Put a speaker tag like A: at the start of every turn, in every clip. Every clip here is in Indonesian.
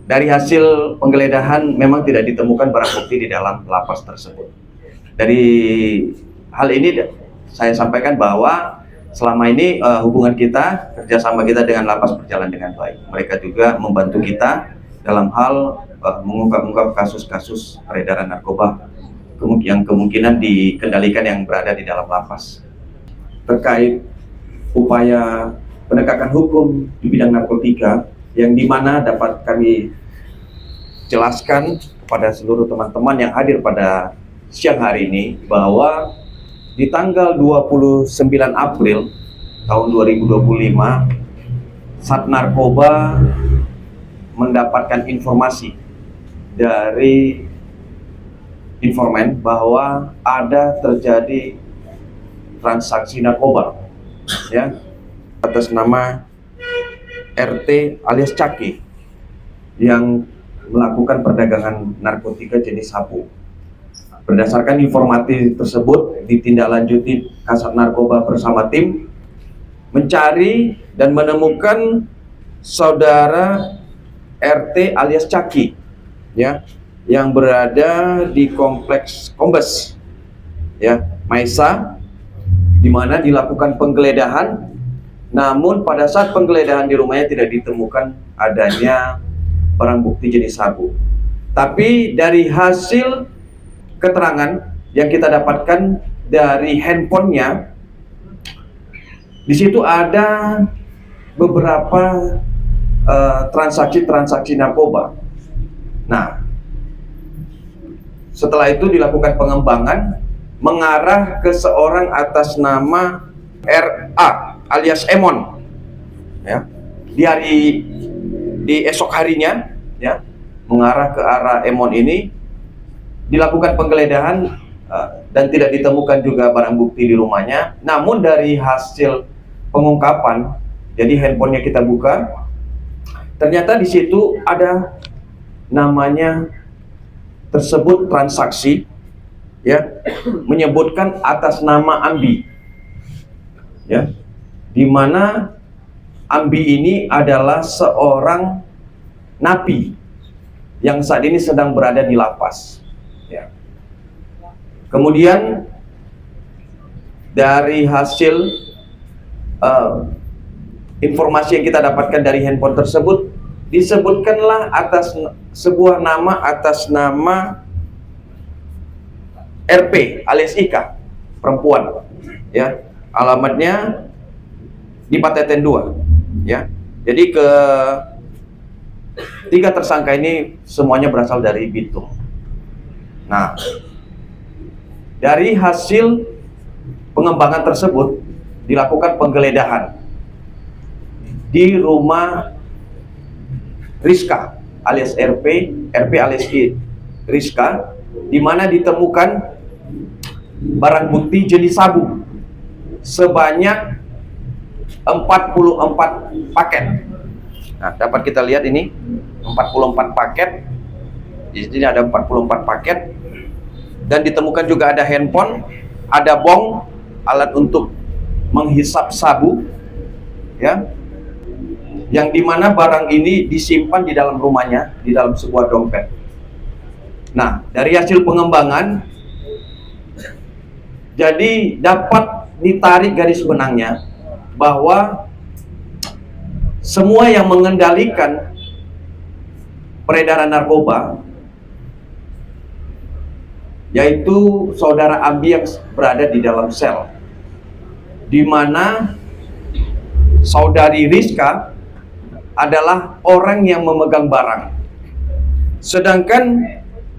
A: Dari hasil penggeledahan memang tidak ditemukan barang bukti di dalam lapas tersebut. Dari hal ini saya sampaikan bahwa selama ini hubungan kita, kerjasama kita dengan lapas berjalan dengan baik. Mereka juga membantu kita dalam hal mengungkap kasus-kasus peredaran narkoba yang kemungkinan dikendalikan yang berada di dalam lapas. Terkait upaya penegakan hukum di bidang narkotika, yang dimana dapat kami jelaskan kepada seluruh teman-teman yang hadir pada siang hari ini bahwa di tanggal 29 April tahun 2025 Sat Narkoba mendapatkan informasi dari informan bahwa ada terjadi transaksi narkoba ya atas nama RT alias Caki yang melakukan perdagangan narkotika jenis sabu. Berdasarkan informasi tersebut, ditindaklanjuti Kasat Narkoba bersama tim mencari dan menemukan saudara RT alias Caki ya, yang berada di kompleks Kombes ya, Maisa, di mana dilakukan penggeledahan. Namun pada saat penggeledahan di rumahnya tidak ditemukan adanya barang bukti jenis sabu. Tapi dari hasil keterangan yang kita dapatkan dari handphonenya, di situ ada beberapa transaksi narkoba. Nah, setelah itu dilakukan pengembangan mengarah ke seorang atas nama RA alias Emon ya, di esok harinya ya, mengarah ke arah Emon ini dilakukan penggeledahan dan tidak ditemukan juga barang bukti di rumahnya. Namun dari hasil pengungkapan, jadi handphonenya kita buka, ternyata di situ ada namanya tersebut transaksi ya, menyebutkan atas nama Ambi ya, di mana Ambi ini adalah seorang napi yang saat ini sedang berada di lapas ya. Kemudian dari hasil informasi yang kita dapatkan dari handphone tersebut, disebutkanlah atas sebuah nama atas nama RP alias Ika, perempuan ya, alamatnya di Pateten 2 ya. Jadi tiga tersangka ini semuanya berasal dari Bitung. Nah, dari hasil pengembangan tersebut dilakukan penggeledahan di rumah Rizka alias RP alias Rizka, di mana ditemukan barang bukti jenis sabu sebanyak 44 paket. Nah, dapat kita lihat ini 44 paket. Di sini ada 44 paket dan ditemukan juga ada handphone, ada bong, alat untuk menghisap sabu ya, yang dimana barang ini disimpan di dalam rumahnya, di dalam sebuah dompet. Nah, dari hasil pengembangan jadi dapat ditarik garis benangnya bahwa semua yang mengendalikan peredaran narkoba, yaitu saudara Ambi yang berada di dalam sel, di mana saudari Rizka adalah orang yang memegang barang. Sedangkan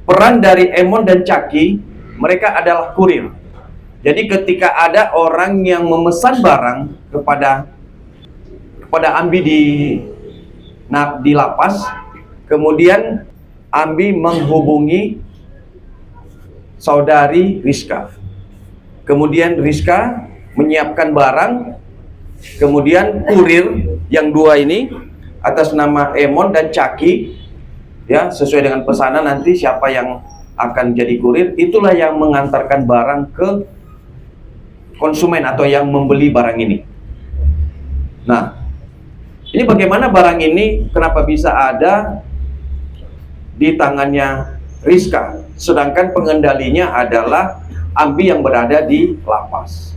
A: peran dari Emon dan Caki, mereka adalah kurir. Jadi ketika ada orang yang memesan barang kepada Ambi di lapas, kemudian Ambi menghubungi saudari Rizka. Kemudian Rizka menyiapkan barang, kemudian kurir yang dua ini atas nama Emon dan Caki ya, sesuai dengan pesanan nanti siapa yang akan jadi kurir, itulah yang mengantarkan barang ke konsumen atau yang membeli barang ini. Nah, ini bagaimana barang ini kenapa bisa ada di tangannya Rizka, sedangkan pengendalinya adalah Ambi yang berada di lapas.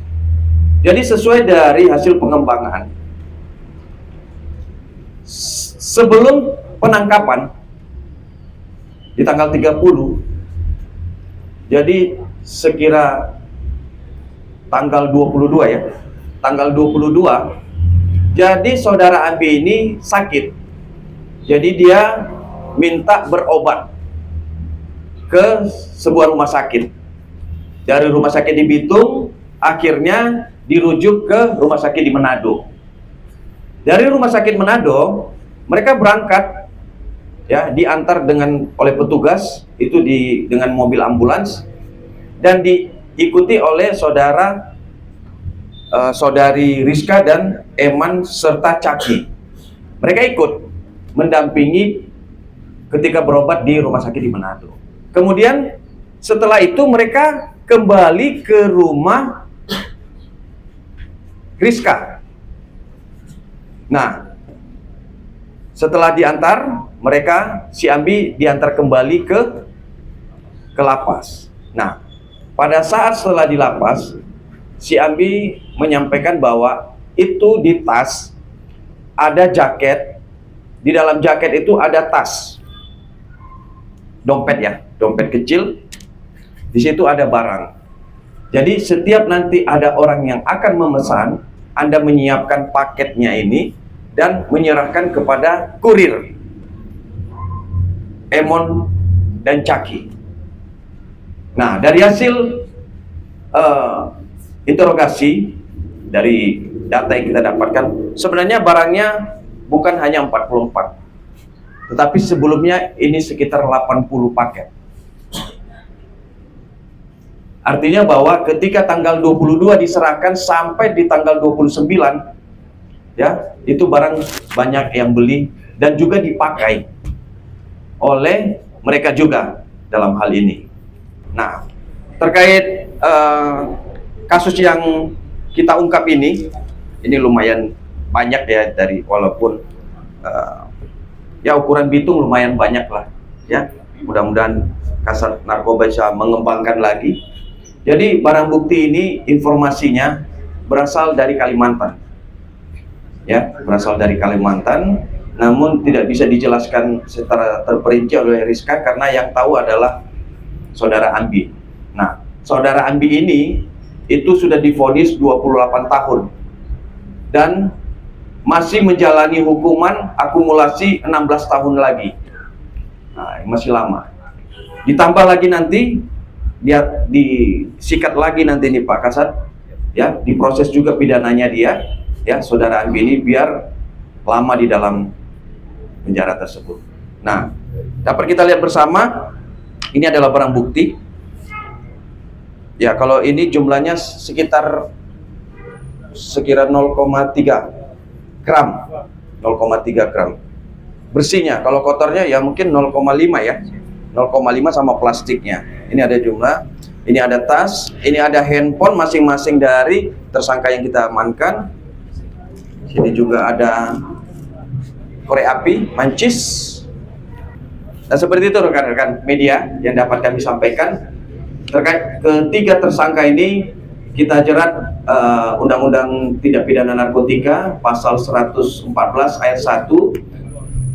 A: Jadi sesuai dari hasil pengembangan, sebelum penangkapan di tanggal 30, jadi sekira tanggal 22 ya, tanggal 22, jadi saudara Ambi ini sakit. Jadi dia minta berobat ke sebuah rumah sakit. Dari rumah sakit di Bitung, akhirnya dirujuk ke rumah sakit di Manado. Dari rumah sakit Manado, mereka berangkat, ya, diantar oleh petugas itu dengan mobil ambulans, dan diikuti oleh saudari Rizka dan Eman serta Caki. Mereka ikut mendampingi ketika berobat di rumah sakit di Manado. Kemudian setelah itu mereka kembali ke rumah Rizka. Nah, setelah diantar, si Ambi diantar kembali ke lapas. Nah, pada saat setelah di lapas, si Ambi menyampaikan bahwa itu di tas ada jaket, di dalam jaket itu ada tas, dompet ya, dompet kecil, di situ ada barang. Jadi setiap nanti ada orang yang akan memesan, Anda menyiapkan paketnya ini dan menyerahkan kepada kurir Emon dan Caki. Nah, dari hasil interogasi, dari data yang kita dapatkan, sebenarnya barangnya bukan hanya 44, tetapi sebelumnya ini sekitar 80 paket. Artinya bahwa ketika tanggal 22 diserahkan sampai di tanggal 29, ya, itu barang banyak yang beli dan juga dipakai oleh mereka juga dalam hal ini. Nah, terkait kasus yang kita ungkap ini lumayan banyak ya, walaupun ya ukuran Bitung lumayan banyak lah ya. Mudah-mudahan Kasat Narkoba bisa mengembangkan lagi. Jadi barang bukti ini informasinya berasal dari Kalimantan, ya, berasal dari Kalimantan, namun tidak bisa dijelaskan secara terperinci oleh Rizka karena yang tahu adalah saudara Ambi. Nah, saudara Ambi ini itu sudah divonis 28 tahun dan masih menjalani hukuman akumulasi 16 tahun lagi. Nah, masih lama. Ditambah lagi nanti dia disikat lagi nanti nih Pak Kasat, ya, diproses juga pidananya dia, ya, saudara Ambi ini biar lama di dalam penjara tersebut. Nah, dapat kita lihat bersama, ini adalah barang bukti. Ya, kalau ini jumlahnya sekira 0,3 gram, 0,3 gram. Bersihnya, kalau kotornya ya mungkin 0,5 ya, 0,5 sama plastiknya. Ini ada jumlah, ini ada tas, ini ada handphone masing-masing dari tersangka yang kita amankan. Sini juga ada korek api, mancis. Dan seperti itu rekan-rekan media yang dapat kami sampaikan terkait ketiga tersangka ini. Kita jerat Undang-Undang Tindak Pidana Narkotika pasal 114 ayat 1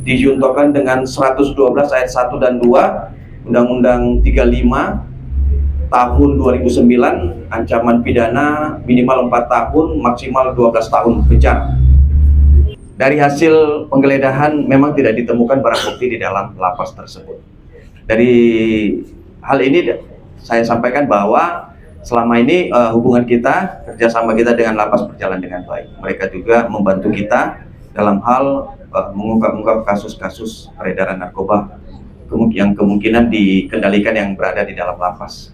A: dijuntokan dengan 112 ayat 1 dan 2 Undang-Undang 35 tahun 2009, ancaman pidana minimal 4 tahun maksimal 12 tahun penjara. Dari hasil penggeledahan memang tidak ditemukan barang bukti di dalam lapas tersebut. Dari hal ini saya sampaikan bahwa selama ini hubungan kita, kerjasama kita dengan lapas berjalan dengan baik. Mereka juga membantu kita dalam hal mengungkap kasus-kasus peredaran narkoba yang kemungkinan dikendalikan yang berada di dalam lapas.